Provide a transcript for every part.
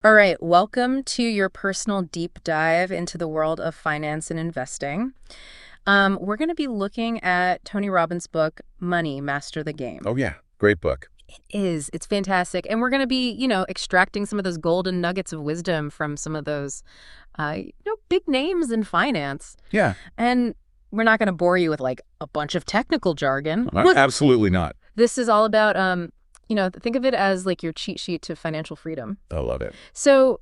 All right, welcome to your personal deep dive into the world of finance and investing. We're going to be looking at Tony Robbins' book, Money, Master the Game. Oh, yeah. Great book. It's fantastic. And we're going to be, extracting some of those golden nuggets of wisdom from some of those, big names in finance. Yeah. And we're not going to bore you with like a bunch of technical jargon. Absolutely not. This is all about, think of it as like your cheat sheet to financial freedom. I love it. So,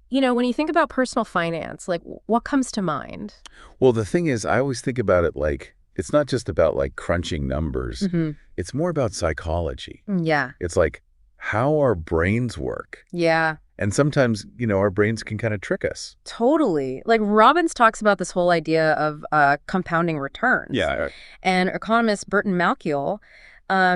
when you think about personal finance, like what comes to mind? Well, the thing is, I always think about it like it's not just about like crunching numbers. Mm-hmm. It's more about psychology. Yeah. It's like how our brains work. Yeah. And sometimes, our brains can kind of trick us. Totally. Like Robbins talks about this whole idea of compounding returns. Yeah. And economist Burton Malkiel,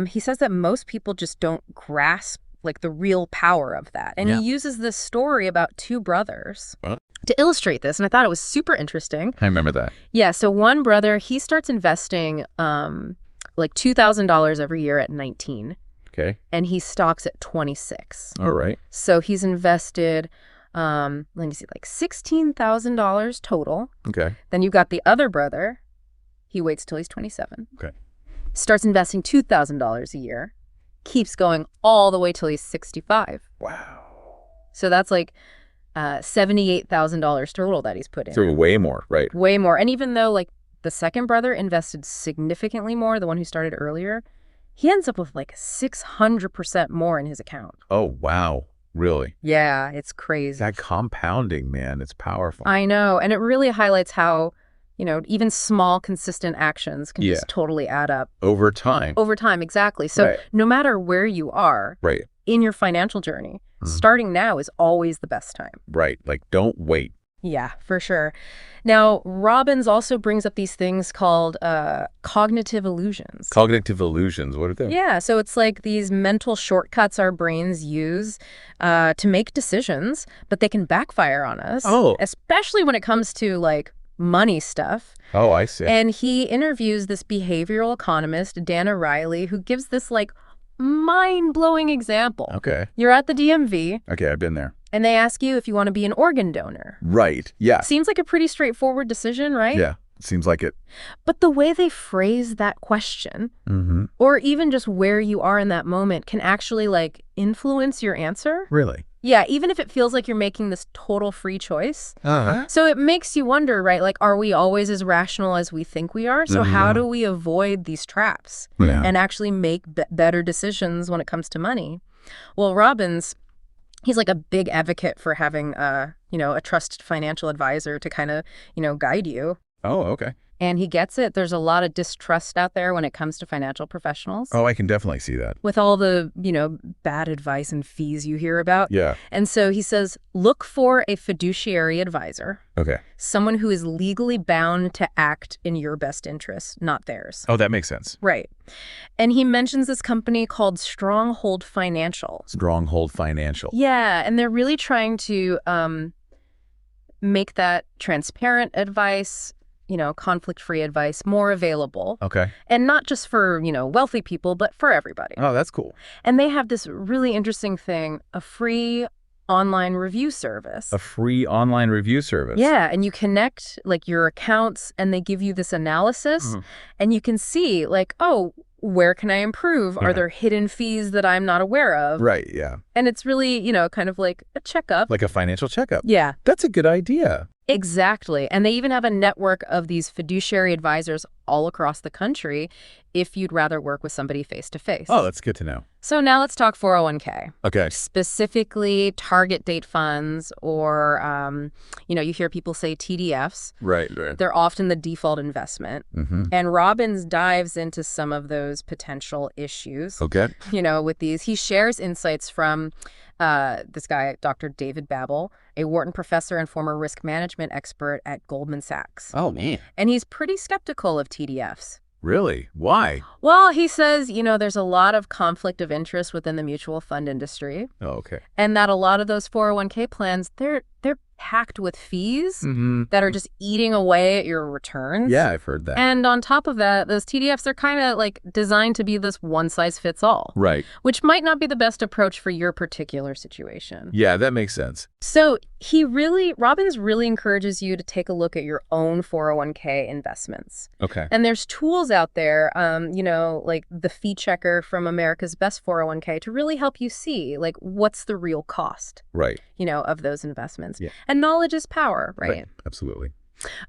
he says that most people just don't grasp like the real power of that. And he uses this story about two brothers to illustrate this. And I thought it was super interesting. I remember that. Yeah. So one brother, he starts investing like $2,000 every year at 19. Okay. And he stocks at 26. All right. So he's invested, let me see, like $16,000 total. Okay. Then you got the other brother. He waits till he's 27. Okay. Starts investing $2,000 a year. Keeps going all the way till he's 65. Wow. So that's like $78,000 total that he's put in. So way more, right? Way more. And even though like the second brother invested significantly more, the one who started earlier, he ends up with like 600% more in his account. Oh, wow. Really? Yeah, it's crazy. That compounding, man, it's powerful. I know. And it really highlights how, even small, consistent actions can just totally add up. Over time. Over time, exactly. So no matter where you are in your financial journey, starting now is always the best time. Right. Like, don't wait. Yeah, for sure. Now, Robbins also brings up these things called cognitive illusions. Cognitive illusions, what are they? Yeah, so it's like these mental shortcuts our brains use to make decisions, but they can backfire on us. Oh. Especially when it comes to like money stuff. Oh, I see. And he interviews this behavioral economist, Dana Riley, who gives this like mind-blowing example. Okay. You're at the DMV. Okay, I've been there. And they ask you if you want to be an organ donor. Right. Yeah. Seems like a pretty straightforward decision, right? Yeah. Seems like it. But the way they phrase that question, or even just where you are in that moment, can actually like influence your answer. Really? Yeah, even if it feels like you're making this total free choice. Uh-huh. So it makes you wonder, right? Like, are we always as rational as we think we are? So how do we avoid these traps and actually make better decisions when it comes to money? Well, Robbins, he's like a big advocate for having, a trusted financial advisor to kind of, guide you. Oh, okay. And he gets it. There's a lot of distrust out there when it comes to financial professionals. Oh, I can definitely see that. With all the, bad advice and fees you hear about. Yeah. And so he says, look for a fiduciary advisor. Okay. Someone who is legally bound to act in your best interest, not theirs. Oh, that makes sense. Right. And he mentions this company called Stronghold Financial. Stronghold Financial. Yeah. And they're really trying to make that transparent advice, conflict-free advice more available. Okay. And not just for, wealthy people, but for everybody. Oh, that's cool. And they have this really interesting thing, a free online review service. A free online review service. Yeah, and you connect like your accounts and they give you this analysis and you can see like, oh, where can I improve? Are there hidden fees that I'm not aware of? Right, yeah. And it's really, kind of like a checkup. Like a financial checkup. Yeah. That's a good idea. Exactly. And they even have a network of these fiduciary advisors all across the country if you'd rather work with somebody face to face. Oh, that's good to know. So now let's talk 401k. Okay. Specifically target date funds or, you hear people say TDFs. Right. They're often the default investment. And Robbins dives into some of those potential issues. Okay. With these. He shares insights from this guy, Dr. David Babel, a Wharton professor and former risk management expert at Goldman Sachs. Oh, man. And he's pretty skeptical of TDFs. Really? Why? Well, he says, there's a lot of conflict of interest within the mutual fund industry. Oh, okay. And that a lot of those 401k plans, they're packed with fees that are just eating away at your returns. Yeah, I've heard that. And on top of that, those TDFs are kind of like designed to be this one-size-fits-all. Right. Which might not be the best approach for your particular situation. Yeah, that makes sense. So Robbins really encourages you to take a look at your own 401k investments. Okay. And there's tools out there, like the fee checker from America's Best 401k to really help you see, like, what's the real cost, right, of those investments. Yeah. And knowledge is power, right? Absolutely.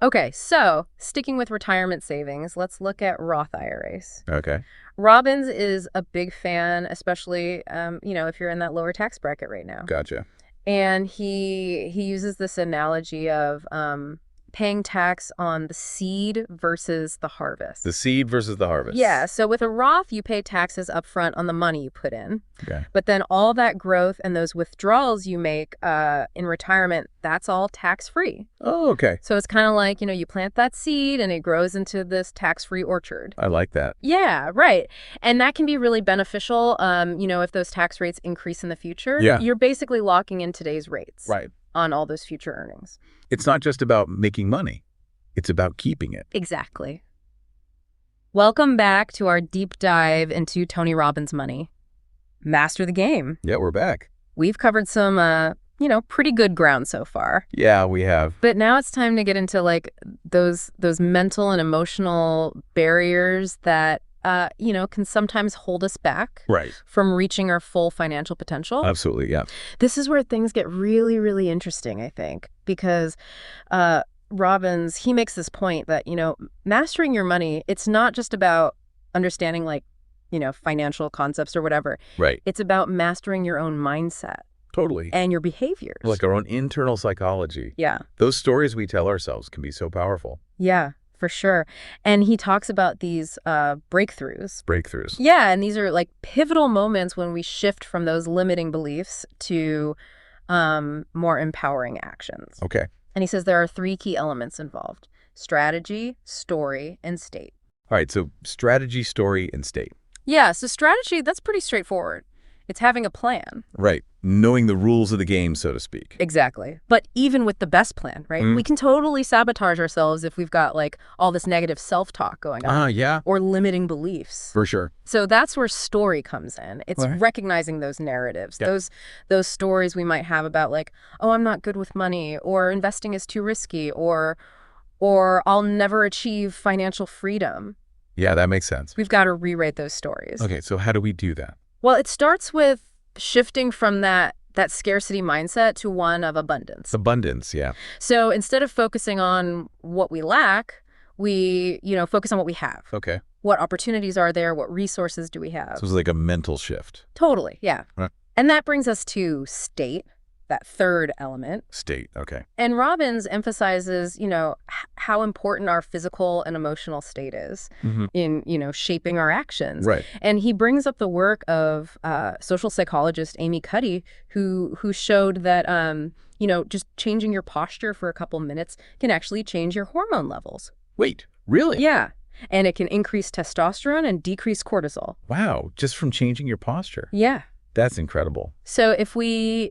Okay, so sticking with retirement savings, let's look at Roth IRAs. Okay. Robbins is a big fan, especially, if you're in that lower tax bracket right now. Gotcha. And he uses this analogy of paying tax on the seed versus the harvest. The seed versus the harvest. Yeah. So with a Roth, you pay taxes up front on the money you put in. Okay. But then all that growth and those withdrawals you make in retirement, that's all tax-free. Oh, okay. So it's kind of like, you plant that seed and it grows into this tax-free orchard. I like that. Yeah, right. And that can be really beneficial, if those tax rates increase in the future. Yeah. You're basically locking in today's rates. Right. On all those future earnings. It's not just about making money. It's about keeping it. Exactly. Welcome back to our deep dive into Tony Robbins' money. Master the game. Yeah, we're back. We've covered some, pretty good ground so far. Yeah, we have. But now it's time to get into, like, those mental and emotional barriers that can sometimes hold us back from reaching our full financial potential. Absolutely, yeah. This is where things get really, really interesting, I think, because Robbins, he makes this point that, mastering your money, it's not just about understanding, like, financial concepts or whatever. Right. It's about mastering your own mindset. Totally. And your behaviors. Like our own internal psychology. Yeah. Those stories we tell ourselves can be so powerful. Yeah. For sure. And he talks about these breakthroughs. Breakthroughs. Yeah, and these are like pivotal moments when we shift from those limiting beliefs to more empowering actions. Okay. And he says there are 3 key elements involved: strategy, story, and state. All right, so strategy, story, and state. Yeah, so strategy, that's pretty straightforward. It's having a plan. Right. Knowing the rules of the game, so to speak. Exactly. But even with the best plan, right? We can totally sabotage ourselves if we've got, like, all this negative self-talk going on. Yeah. Or limiting beliefs. For sure. So that's where story comes in. It's recognizing those narratives, those stories we might have about, like, oh, I'm not good with money, or investing is too risky, or I'll never achieve financial freedom. Yeah, that makes sense. We've got to rewrite those stories. Okay, so how do we do that? Well, it starts with shifting from that scarcity mindset to one of abundance. Abundance, yeah. So instead of focusing on what we lack, we, focus on what we have. Okay. What opportunities are there? What resources do we have? So it's like a mental shift. Totally, yeah. Right. And that brings us to state, that third element. State, okay. And Robbins emphasizes, how important our physical and emotional state is in, shaping our actions. Right. And he brings up the work of social psychologist Amy Cuddy, who showed that, just changing your posture for a couple minutes can actually change your hormone levels. Wait, really? Yeah. And it can increase testosterone and decrease cortisol. Wow, just from changing your posture. Yeah. That's incredible. So if we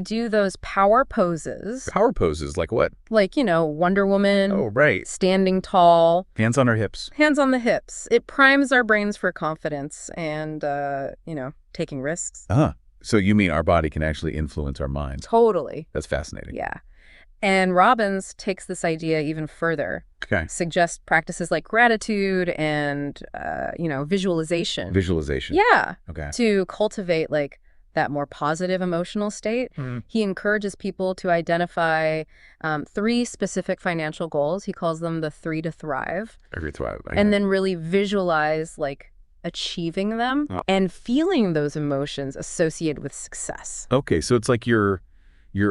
do those power poses. Power poses, like what? Like, Wonder Woman. Oh, right. Standing tall. Hands on our hips. Hands on the hips. It primes our brains for confidence and, taking risks. So you mean our body can actually influence our minds? Totally. That's fascinating. Yeah. And Robbins takes this idea even further. Okay. Suggests practices like gratitude and, visualization. Visualization. Yeah. Okay. To cultivate, like, that more positive emotional state. He encourages people to identify 3 specific financial goals. He calls them the 3 to thrive. And then really visualize, like, achieving them and feeling those emotions associated with success. Okay, so it's like you're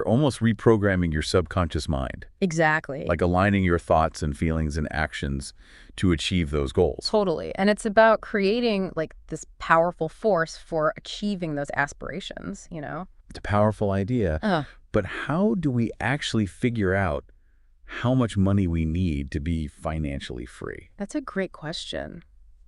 almost reprogramming your subconscious mind. Exactly. Like aligning your thoughts and feelings and actions to achieve those goals. Totally. And it's about creating, like, this powerful force for achieving those aspirations, It's a powerful idea. But how do we actually figure out how much money we need to be financially free? That's a great question.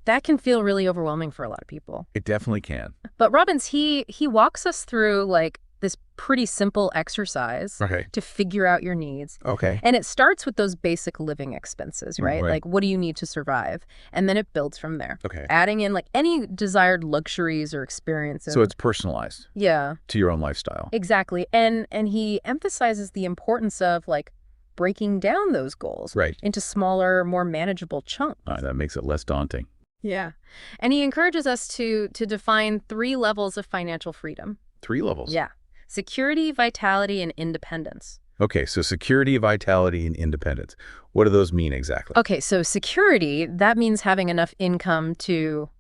That can feel really overwhelming for a lot of people. It definitely can. But Robbins, he walks us through, like, this pretty simple exercise to figure out your needs. Okay. And it starts with those basic living expenses, right? Like, what do you need to survive? And then it builds from there. Okay. Adding in like any desired luxuries or experiences. So it's personalized. Yeah. To your own lifestyle. Exactly. And he emphasizes the importance of like breaking down those goals into smaller, more manageable chunks. That makes it less daunting. Yeah. And he encourages us to define 3 levels of financial freedom. 3 levels? Yeah. Security, vitality, and independence. Okay, so security, vitality, and independence. What do those mean exactly? Okay, so security, that means having enough income to,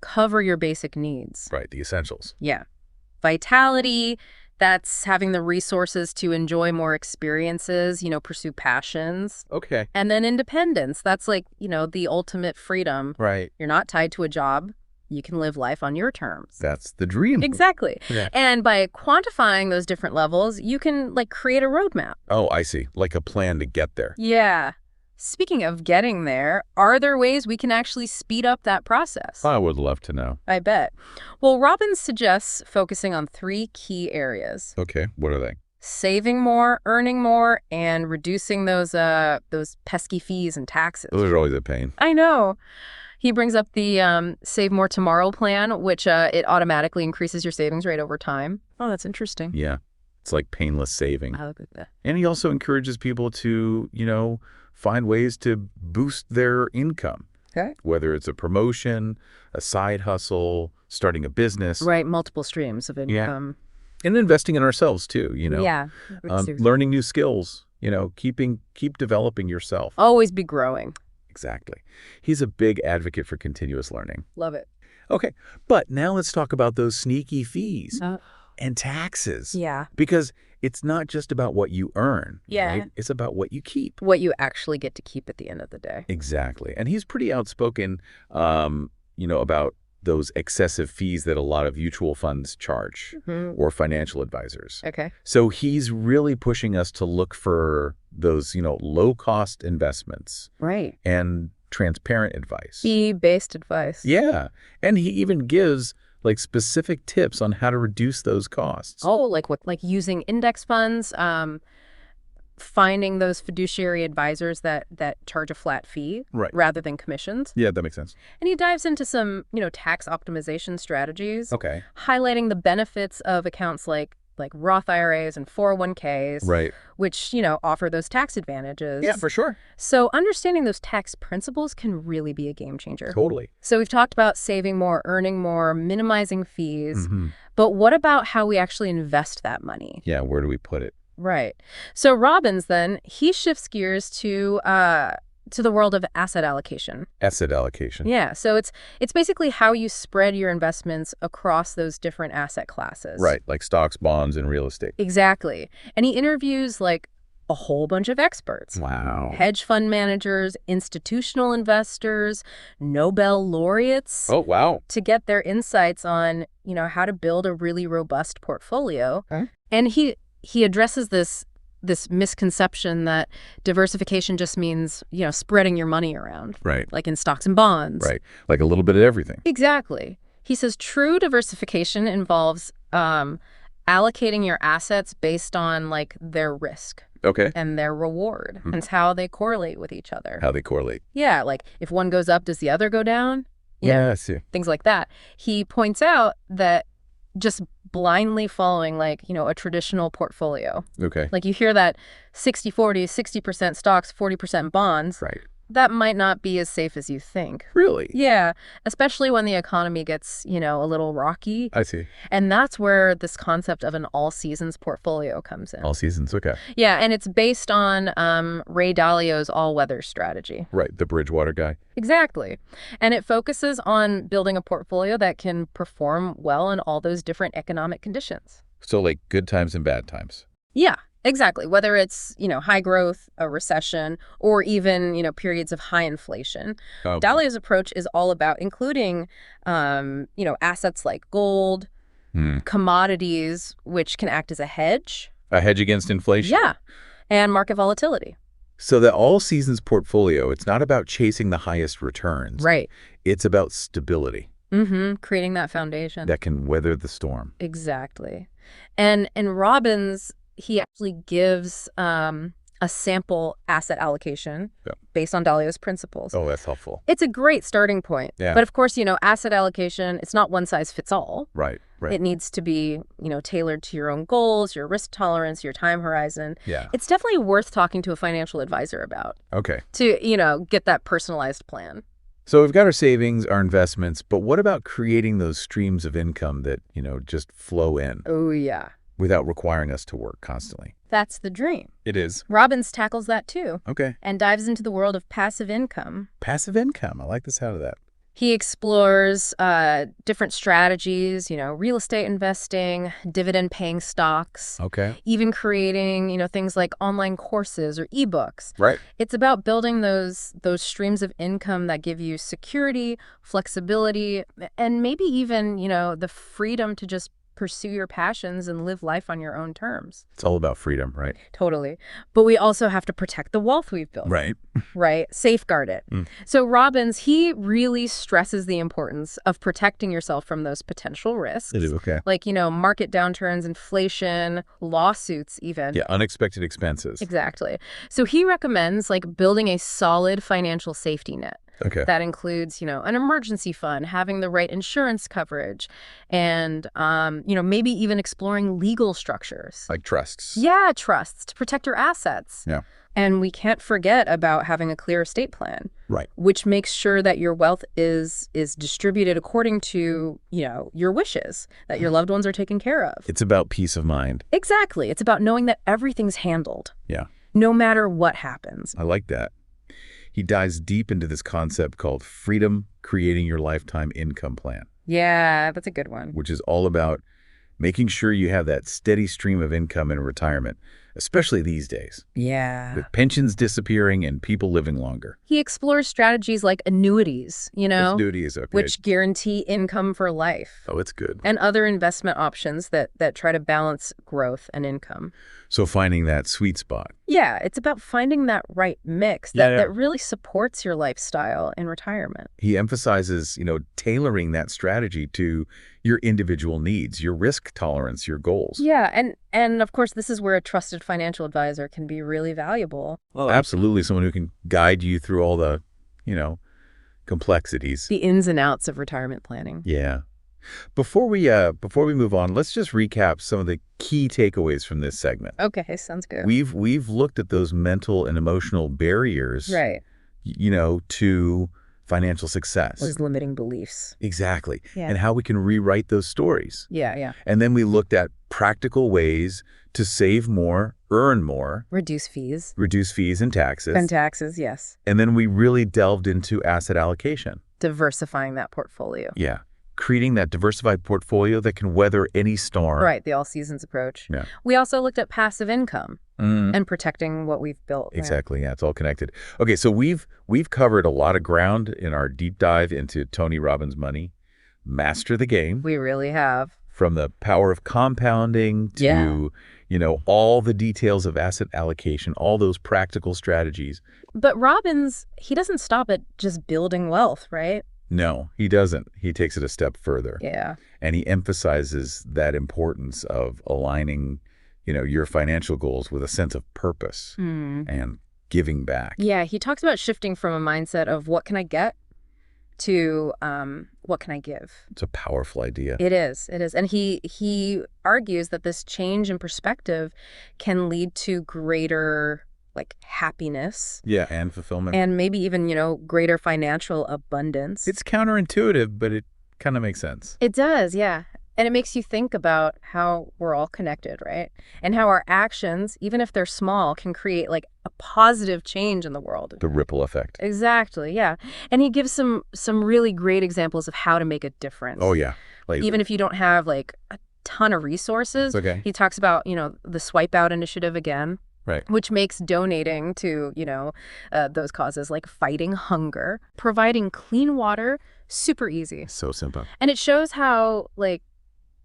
cover your basic needs. Right, the essentials. Yeah. Vitality, that's having the resources to enjoy more experiences, pursue passions. Okay. And then independence, that's like, the ultimate freedom. Right. You're not tied to a job. You can live life on your terms. That's the dream. Exactly. Yeah. And by quantifying those different levels, you can like create a roadmap. Oh, I see. Like a plan to get there. Yeah. Speaking of getting there, are there ways we can actually speed up that process? I would love to know. I bet. Well, Robbins suggests focusing on 3 key areas. Okay. What are they? Saving more, earning more, and reducing those pesky fees and taxes. Those are always a pain. I know. He brings up the Save More Tomorrow plan, which it automatically increases your savings rate over time. Oh, that's interesting. Yeah. It's like painless saving. I look at that. And he also encourages people to, find ways to boost their income. Okay. Whether it's a promotion, a side hustle, starting a business. Right, multiple streams of income. Yeah. And investing in ourselves too, Yeah. Learning new skills, keep developing yourself. Always be growing. Exactly. He's a big advocate for continuous learning. Love it. Okay, but now let's talk about those sneaky fees and taxes. Yeah. Because it's not just about what you earn. Yeah. Right? It's about what you keep. What you actually get to keep at the end of the day. Exactly. And he's pretty outspoken, about those excessive fees that a lot of mutual funds charge or financial advisors. Okay. So he's really pushing us to look for those, low-cost investments. Right. And transparent advice. Fee-based advice. Yeah. And he even gives like specific tips on how to reduce those costs. Oh, like what? Like using index funds, finding those fiduciary advisors that charge a flat fee rather than commissions. Yeah, that makes sense. And he dives into some, tax optimization strategies. Okay. Highlighting the benefits of accounts like Roth IRAs and 401ks, which, offer those tax advantages. Yeah, for sure. So understanding those tax principles can really be a game changer. Totally. So we've talked about saving more, earning more, minimizing fees. But what about how we actually invest that money? Yeah, where do we put it? Right. So Robbins, then, he shifts gears to the world of asset allocation. Asset allocation. Yeah. So it's basically how you spread your investments across those different asset classes. Right. Like stocks, bonds, and real estate. Exactly. And he interviews like a whole bunch of experts. Wow. Hedge fund managers, institutional investors, Nobel laureates. Oh, wow. To get their insights on, how to build a really robust portfolio. Okay. And he addresses this misconception that diversification just means, spreading your money around. Right. Like in stocks and bonds. Right. Like a little bit of everything. Exactly. He says true diversification involves allocating your assets based on like their risk. Okay. And their reward. And how they correlate with each other. How they correlate. Yeah. Like if one goes up, does the other go down? Yeah, I see. Things like that. He points out that just blindly following like, a traditional portfolio. Okay. Like you hear that 60-40, 60% stocks, 40% bonds. Right. That might not be as safe as you think. Really? Yeah. Especially when the economy gets, a little rocky. I see. And that's where this concept of an all seasons portfolio comes in. All seasons, okay. Yeah. And it's based on Ray Dalio's all-weather strategy. Right. The Bridgewater guy. Exactly. And it focuses on building a portfolio that can perform well in all those different economic conditions. So like good times and bad times. Yeah. Exactly. Whether it's, high growth, a recession, or even, periods of high inflation. Okay. Dalio's approach is all about including, assets like gold, commodities, which can act as a hedge. A hedge against inflation? Yeah. And market volatility. So the all seasons portfolio, it's not about chasing the highest returns. Right. It's about stability. Creating that foundation. That can weather the storm. Exactly. And Robbins, he actually gives a sample asset allocation based on Dalio's principles. Oh, that's helpful. It's a great starting point. Yeah. But of course, asset allocation, it's not one size fits all. Right. It needs to be, tailored to your own goals, your risk tolerance, your time horizon. Yeah. It's definitely worth talking to a financial advisor about. Okay. To, get that personalized plan. So we've got our savings, our investments, but what about creating those streams of income that, just flow in? Oh, yeah. Without requiring us to work constantly. That's the dream. It is. Robbins tackles that too. Okay. And dives into the world of passive income. Passive income. I like the sound of that. He explores different strategies, real estate investing, dividend-paying stocks. Okay. Even creating, things like online courses or ebooks. Right. It's about building those streams of income that give you security, flexibility, and maybe even, the freedom to just pursue your passions and live life on your own terms. It's all about freedom, right? Totally. But we also have to protect the wealth we've built. Right. Right? Safeguard it. So Robbins, he really stresses the importance of protecting yourself from those potential risks. It is, okay. Like, market downturns, inflation, lawsuits even. Yeah, unexpected expenses. Exactly. So he recommends building a solid financial safety net. Okay. That includes, an emergency fund, having the right insurance coverage, and, maybe even exploring legal structures. Like trusts. Yeah, trusts to protect your assets. Yeah. And we can't forget about having a clear estate plan. Right. Which makes sure that your wealth is distributed according to, your wishes, that your loved ones are taken care of. It's about peace of mind. Exactly. It's about knowing that everything's handled. Yeah. No matter what happens. I like that. He dives deep into this concept called freedom, creating your lifetime income plan. Yeah, that's a good one. Which is all about making sure you have that steady stream of income in retirement, especially these days. Yeah. With pensions disappearing and people living longer. He explores strategies like annuities, Annuities, okay. which guarantee income for life. Oh, it's good. And other investment options that try to balance growth and income. So finding that sweet spot. Yeah, it's about finding that right mix that really supports your lifestyle in retirement. He emphasizes, tailoring that strategy to your individual needs, your risk tolerance, your goals. Yeah, and of course, this is where a trusted financial advisor can be really valuable. Well, absolutely. Someone who can guide you through all the, complexities. The ins and outs of retirement planning. Yeah. Before we move on, let's just recap some of the key takeaways from this segment. Okay, sounds good. We've looked at those mental and emotional barriers, right? To financial success. Those limiting beliefs. Exactly. Yeah. And how we can rewrite those stories. Yeah. And then we looked at practical ways to save more, earn more. Reduce fees and taxes. And taxes, yes. And then we really delved into asset allocation. Diversifying that portfolio. Yeah. Creating that diversified portfolio that can weather any storm. Right, the all-seasons approach. Yeah. We also looked at passive income and protecting what we've built. Exactly, yeah, it's all connected. Okay, so we've covered a lot of ground in our deep dive into Tony Robbins' money. Master the game. We really have. From the power of compounding to, all the details of asset allocation, all those practical strategies. But Robbins, he doesn't stop at just building wealth, right? No, he doesn't. He takes it a step further. Yeah. And he emphasizes that importance of aligning, your financial goals with a sense of purpose and giving back. Yeah, he talks about shifting from a mindset of what can I get to what can I give? It's a powerful idea. It is. And he argues that this change in perspective can lead to greater happiness. Yeah, and fulfillment. And maybe even, greater financial abundance. It's counterintuitive, but it kind of makes sense. It does, yeah. And it makes you think about how we're all connected, right? And how our actions, even if they're small, can create a positive change in the world. The ripple effect. Exactly, yeah. And he gives some really great examples of how to make a difference. Oh, yeah. Even if you don't have a ton of resources. Okay. He talks about, the Swipe Out initiative again. Right. Which makes donating to, those causes like fighting hunger, providing clean water, super easy. So simple. And it shows how,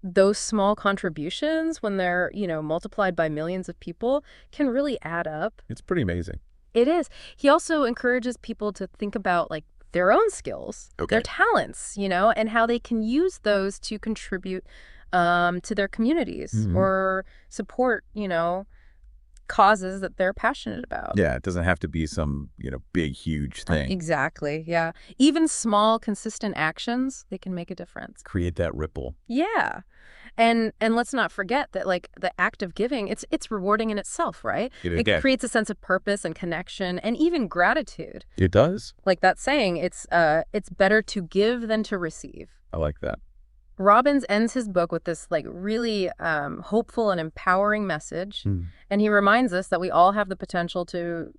those small contributions, when they're, multiplied by millions of people, can really add up. It's pretty amazing. It is. He also encourages people to think about, their own skills, their talents, and how they can use those to contribute to their communities or support, causes that they're passionate about. Yeah, it doesn't have to be some, big, huge thing. Exactly, yeah. Even small, consistent actions, they can make a difference. Create that ripple. Yeah. And let's not forget that, like, the act of giving, it's rewarding in itself, right? It creates a sense of purpose and connection and even gratitude. It does. Like that saying, it's better to give than to receive. I like that. Robbins ends his book with this really hopeful and empowering message. And he reminds us that we all have the potential to,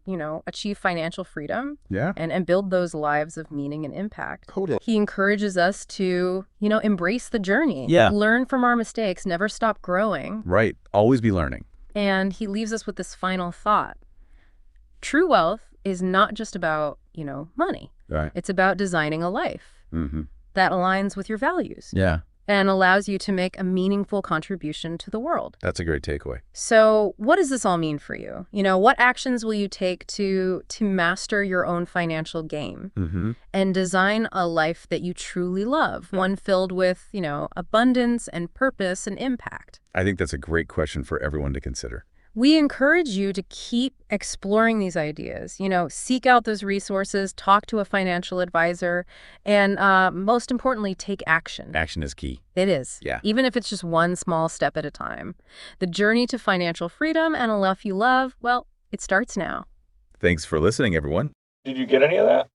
achieve financial freedom and build those lives of meaning and impact. Totally. He encourages us to, embrace the journey. Yeah. Learn from our mistakes, never stop growing. Right. Always be learning. And he leaves us with this final thought. True wealth is not just about, money. Right. It's about designing a life that aligns with your values. Yeah. And allows you to make a meaningful contribution to the world. That's a great takeaway. So what does this all mean for you? What actions will you take to master your own financial game and design a life that you truly love, one filled with, abundance and purpose and impact? I think that's a great question for everyone to consider. We encourage you to keep exploring these ideas, seek out those resources, talk to a financial advisor, and most importantly, take action. Action is key. It is. Yeah. Even if it's just one small step at a time. The journey to financial freedom and a life you love, well, it starts now. Thanks for listening, everyone. Did you get any of that?